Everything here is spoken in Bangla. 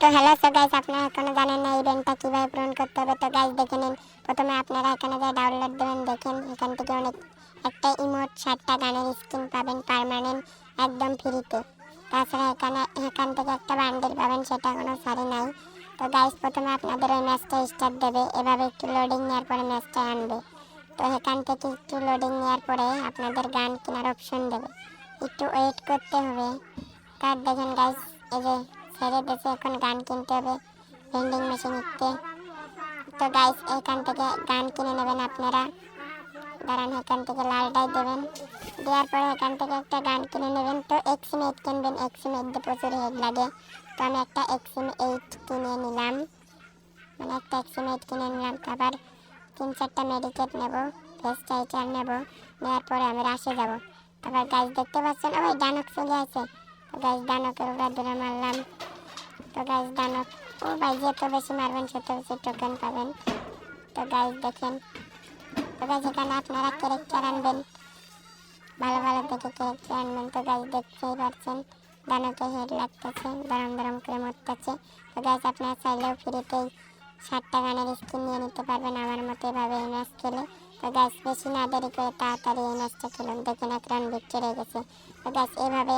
তো হ্যালো সো গাইস, আপনারা এখনো জানেন না ইভেন্টটা কিভাবে পূরণ করতে হবে। তো গাইস দেখে নিন, প্রথমে আপনারা এখানে যা ডাউনলোড দেবেন, দেখেন এখান থেকে অনেক একটা ইমোট 60টা গানের স্কিন পাবেন পার্মানেন্ট একদম ফ্রিতে। তাছাড়া এখান থেকে একটা বান্ডেল পাবেন, সেটা কোনো সারি নাই। তো গাইস প্রথমে আপনাদের ওই ম্যাচটা স্টার্ট দেবে, এভাবে একটু লোডিং নেওয়ার পরে ম্যাচটা আনবে। তো এখান থেকে একটু লোডিং নেওয়ার পরে আপনাদের গান কেনার অপশন দেবে, একটু ওয়েট করতে হবে। তার দেখেন গাইস, এই যে ছেড়ে দিয়েছে, এখন গান কিনতে হবে ভেন্ডিং মেশিন ইতে। তো গাইস এখান থেকে গান কিনে নেবেন আপনারা। দাঁড়ান, এখান থেকে লালটাই দেবেন, দেওয়ার পরে এখান থেকে একটা গান কিনে নেবেন। তো এক্সিমেট কিনবেন, এক্সিমেট দিয়ে প্রচুর হেড লাগে। তো আমি একটা এক্সিমেট কিনে নিলাম, মানে একটা এক্সিমেট কিনে নিলাম। তারপর 3-4টা মেডিকেট নেব, ফেস্ট টাইচার নেব, নেওয়ার পরে আমি রাশে যাব। তারপর গাইস দেখতে পাচ্ছেন ওই ডানক চলে আছে। তো গাইস ডানকের উপরে ধরে মারলাম। তো গাইস দানব, ও ভাই যত বেশি মারবেন তত বেশি টোকেন পাবেন। তো গাইস দেখেন, তো গাইস এখানে আপনারা ক্যারেক্টার আনবেন, ভালো ভালো দেখে ক্যারেক্টার আনবেন। তো গাইস দেখতেই পাচ্ছেন দানকে হেড লাগতেছে, দরম দরম করে মরতেছে। তো গাইস আপনারা চাইলেও ফ্রিতেই 60টা গানের স্কিন নিয়ে নিতে পারবেন আমার মতো এভাবে এই ম্যাচ খেলে। তো গাইস বেশি না দেরি করে তাড়াতাড়ি এই ম্যাচটা খেলুন, দেখেন এক রাউন্ড ভিক্টরি হয়ে গেছে। তো গাইস এভাবে